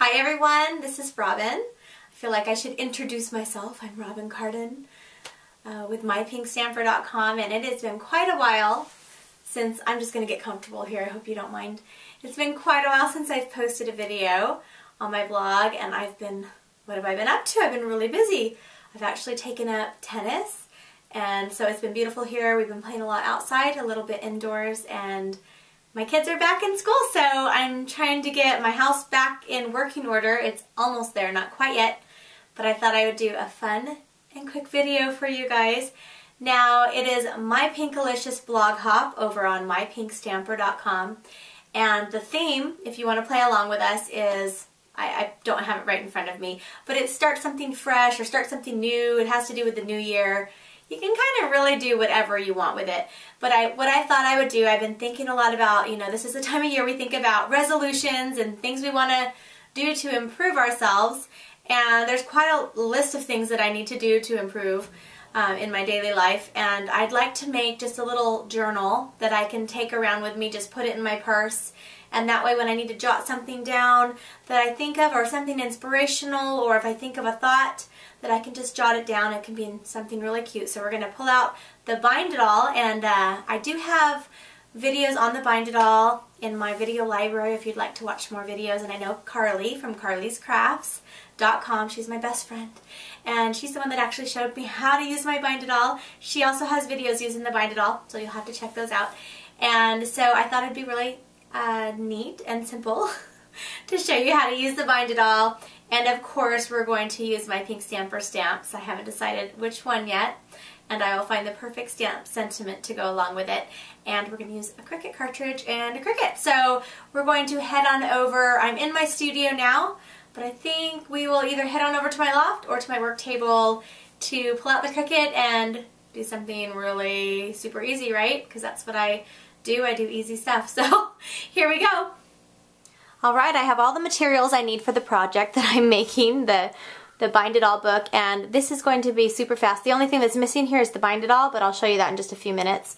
Hi everyone, this is Robin. I feel like I should introduce myself. I'm Robin Cardin with mypinkstamper.com, and it has been quite a while since, I'm just going to get comfortable here, I hope you don't mind. It's been quite a while since I've posted a video on my blog, and what have I been up to? I've been really busy. I've actually taken up tennis, and so it's been beautiful here. We've been playing a lot outside, a little bit indoors, and my kids are back in school, so I'm trying to get my house back in working order. It's almost there, not quite yet, but I thought I would do a fun and quick video for you guys. Now, it is My Pinkalicious blog hop over on mypinkstamper.com, and the theme, if you want to play along with us, is, I don't have it right in front of me, but it's start something fresh or start something new. It has to do with the new year. You can kind of really do whatever you want with it. But what I thought I would do, I've been thinking a lot about, this is the time of year we think about resolutions and things we want to do to improve ourselves. And there's quite a list of things that I need to do to improve in my daily life. And I'd like to make just a little journal that I can take around with me, just put it in my purse. And that way when I need to jot something down that I think of, or something inspirational, or if I think of a thought, that I can just jot it down. It can be something really cute. So we're going to pull out the Bind It All, and I do have videos on the Bind It All in my video library if you'd like to watch more videos. And I know Carly from carlyscrafts.com, she's my best friend, and she's the one that actually showed me how to use my Bind It All. She also has videos using the Bind It All, so you'll have to check those out. And so I thought it'd be really neat and simple to show you how to use the Bind It All. And of course we're going to use my Pink Stamper stamps. I haven't decided which one yet, and I will find the perfect stamp sentiment to go along with it. And we're going to use a Cricut cartridge and a Cricut. So we're going to head on over. I'm in my studio now, but I think we will either head on over to my loft or to my work table to pull out the Cricut and do something really super easy, right? Because that's what I do. I do easy stuff. So here we go. Alright, I have all the materials I need for the project that I'm making, the Bind It All book, and this is going to be super fast. The only thing that's missing here is the Bind It All, but I'll show you that in just a few minutes.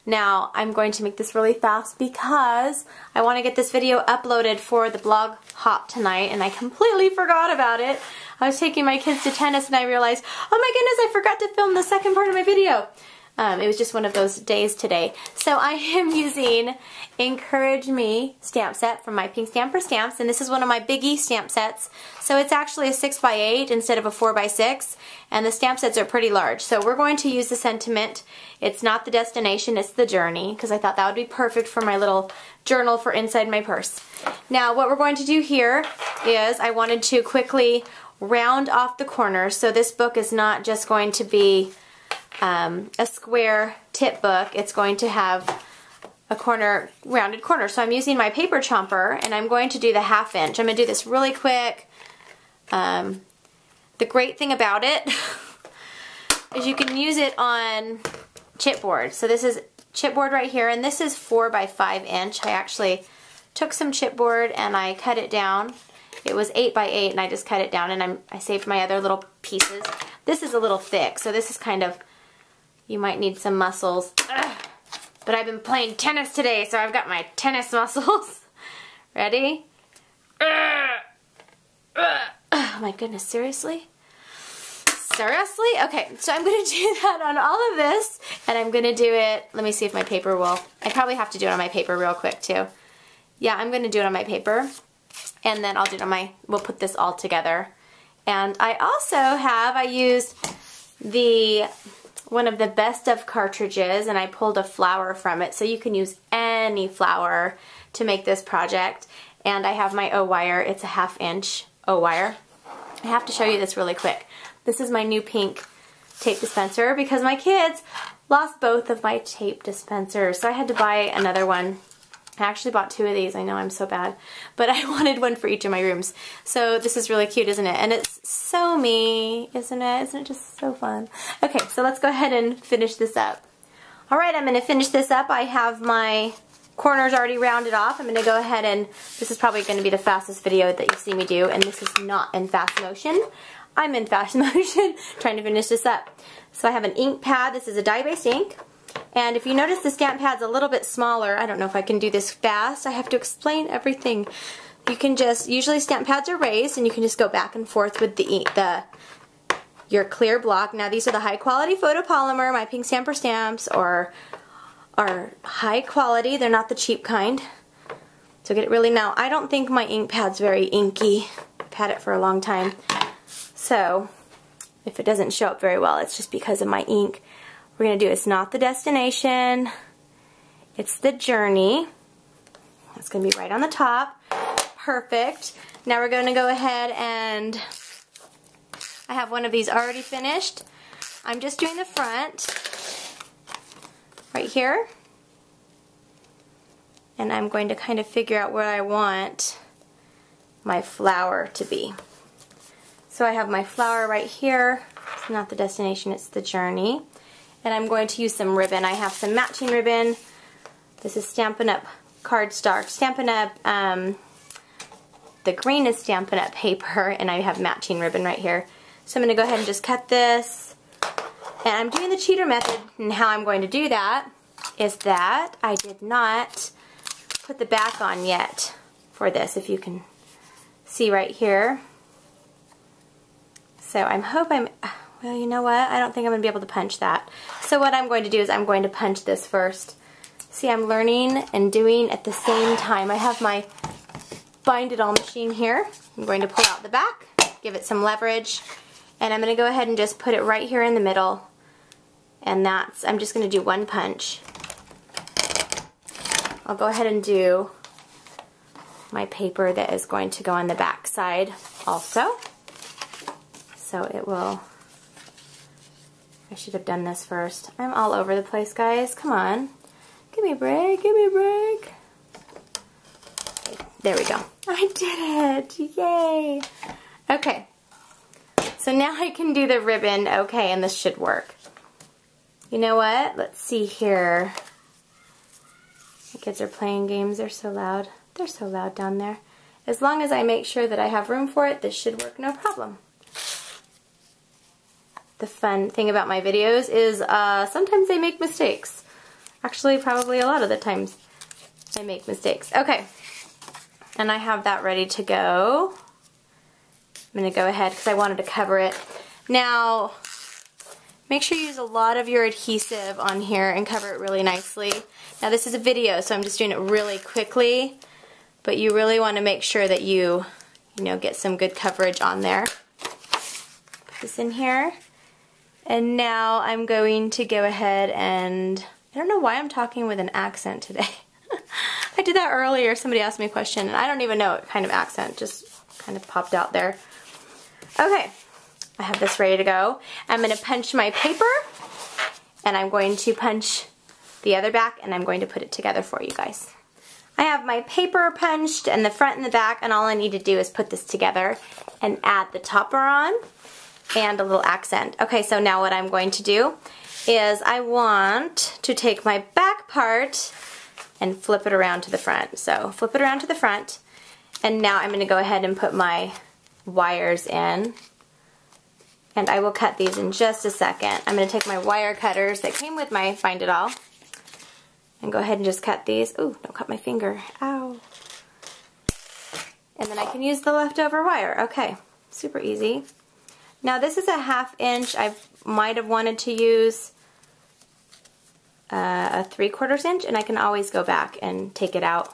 Now, I'm going to make this really fast because I want to get this video uploaded for the blog hop tonight, and I completely forgot about it. I was taking my kids to tennis and I realized, oh my goodness, I forgot to film the second part of my video. It was just one of those days today. So I am using Encourage Me stamp set from my Pink Stamper Stamps, and this is one of my biggie stamp sets. So it's actually a 6x8 instead of a 4x6, and the stamp sets are pretty large. So we're going to use the sentiment, it's not the destination, it's the journey, because I thought that would be perfect for my little journal for inside my purse. Now what we're going to do here is I wanted to quickly round off the corners, so this book is not just going to be a square tip book. It's going to have a rounded corner. So I'm using my paper chomper, and I'm going to do the 1/2 inch. I'm going to do this really quick. The great thing about it is you can use it on chipboard. So this is chipboard right here, and this is 4x5 inch. I actually took some chipboard and I cut it down. It was 8x8, and I just cut it down, and I saved my other little pieces. This is a little thick, so this is kind of, you might need some muscles. Ugh. But I've been playing tennis today, so I've got my tennis muscles. Ready? Oh my goodness, seriously? Seriously? Okay, so I'm going to do that on all of this, and I'm going to do it, let me see if my paper will, I probably have to do it on my paper real quick too. Yeah, I'm going to do it on my paper, and then I'll do it on we'll put this all together. And I also I used one of the Best Of cartridges, and I pulled a flower from it, so you can use any flower to make this project. And I have my O-wire. It's a 1/2 inch O-wire. I have to show you this really quick. This is my new pink tape dispenser because my kids lost both of my tape dispensers, so I had to buy another one. I actually bought 2 of these. I know I'm so bad, but I wanted one for each of my rooms. So this is really cute, isn't it? And it's so me, isn't it? Isn't it just so fun? Okay, so let's go ahead and finish this up. Alright, I'm going to finish this up. I have my corners already rounded off. I'm going to go ahead and, this is probably going to be the fastest video that you see me do, and this is not in fast motion. I'm in fast motion trying to finish this up. So I have an ink pad. This is a dye-based ink. And if you notice the stamp pad's a little bit smaller, I don't know if I can do this fast. I have to explain everything you can just, usually stamp pads are raised, and you can just go back and forth with your clear block. Now these are the high quality photopolymer. My Pink Stamper stamps are high quality. They're not the cheap kind. So get it really, now I don't think my ink pad's very inky. I've had it for a long time. So if it doesn't show up very well, it's just because of my ink. We're going to do, it's not the destination, it's the journey. It's going to be right on the top. Perfect. Now we're going to go ahead and I have one of these already finished. I'm just doing the front right here. And I'm going to kind of figure out where I want my flower to be. So I have my flower right here. It's not the destination, it's the journey. And I'm going to use some ribbon. I have some matching ribbon. This is Stampin' Up! Cardstock. Stampin' Up! The green is Stampin' Up! Paper, and I have matching ribbon right here. So I'm going to go ahead and just cut this. And I'm doing the cheater method, and how I'm going to do that is that I did not put the back on yet for this, if you can see right here. So well, you know what? I don't think I'm going to be able to punch that. So what I'm going to do is I'm going to punch this first. See, I'm learning and doing at the same time. I have my Bind It All machine here. I'm going to pull out the back, give it some leverage, and I'm going to go ahead and just put it right here in the middle. And I'm just going to do one punch. I'll go ahead and do my paper that is going to go on the back side also. So it will, I should have done this first. I'm all over the place, guys. Come on. Give me a break, give me a break. There we go. I did it! Yay! Okay. So now I can do the ribbon, okay, and this should work. You know what? Let's see here. The kids are playing games. They're so loud. They're so loud down there. As long as I make sure that I have room for it, this should work no problem. The fun thing about my videos is sometimes they make mistakes. Actually, probably a lot of the times I make mistakes. Okay. And I have that ready to go. I'm going to go ahead because I wanted to cover it. Now, make sure you use a lot of your adhesive on here and cover it really nicely. Now this is a video, so I'm just doing it really quickly, but you really want to make sure that you get some good coverage on there. Put this in here. And now I'm going to go ahead and, I don't know why I'm talking with an accent today. I did that earlier. Somebody asked me a question, and I don't even know what kind of accent, just kind of popped out there. Okay, I have this ready to go. I'm going to punch my paper, and I'm going to punch the other back, and I'm going to put it together for you guys. I have my paper punched, and the front and the back, and all I need to do is put this together and add the topper on and a little accent. Okay, so now what I'm going to do is I want to take my back part and flip it around to the front. So flip it around to the front, and now I'm going to go ahead and put my wires in, and I will cut these in just a second. I'm going to take my wire cutters that came with my Bind It All and go ahead and just cut these. Ooh, don't cut my finger. Ow. And then I can use the leftover wire. Okay, super easy. Now this is a 1/2 inch. I might have wanted to use a 3/4 inch, and I can always go back and take it out.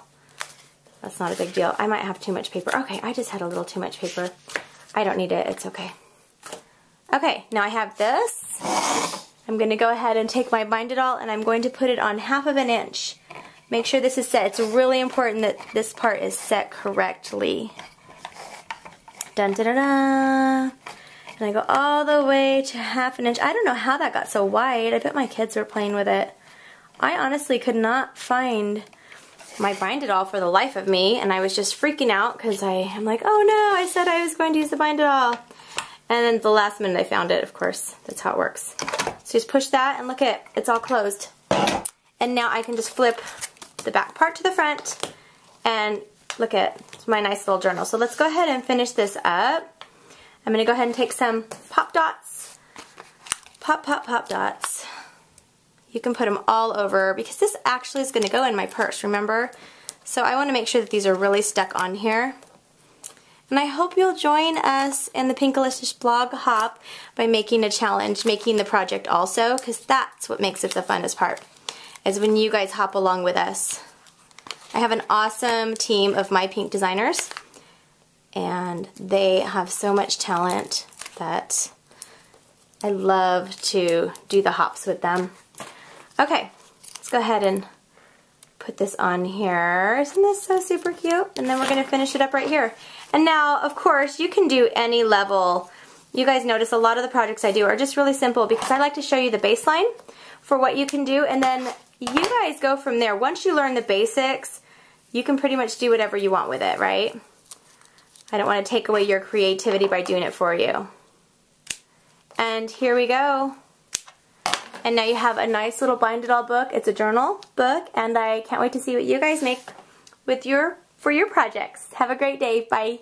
That's not a big deal. I might have too much paper. Okay, I just had a little too much paper. I don't need it. It's okay. Okay, now I have this. I'm going to go ahead and take my Bind It All, and I'm going to put it on 1/2 inch. Make sure this is set. It's really important that this part is set correctly. Dun da da da. And I go all the way to 1/2 inch. I don't know how that got so wide. I bet my kids were playing with it. I honestly could not find my Bind It All for the life of me, and I was just freaking out because I'm like, oh no, I said I was going to use the Bind It All. And then the last minute I found it, of course. That's how it works. So just push that, and look at it. It's all closed. And now I can just flip the back part to the front, and look at my nice little journal. So let's go ahead and finish this up. I'm going to go ahead and take some pop dots. Pop, pop, pop dots. You can put them all over, because this actually is going to go in my purse, remember? So I want to make sure that these are really stuck on here. And I hope you'll join us in the Pinkalicious blog hop by making a challenge, making the project also, because that's what makes it the funnest part, is when you guys hop along with us. I have an awesome team of My Pink designers, and they have so much talent that I love to do the hops with them. Okay, let's go ahead and put this on here. Isn't this so super cute? And then we're going to finish it up right here. And now, of course, you can do any level. You guys notice a lot of the projects I do are just really simple because I like to show you the baseline for what you can do, and then you guys go from there. Once you learn the basics, you can pretty much do whatever you want with it, right? I don't want to take away your creativity by doing it for you. And here we go. And now you have a nice little Bind It All book. It's a journal book, and I can't wait to see what you guys make with for your projects. Have a great day. Bye.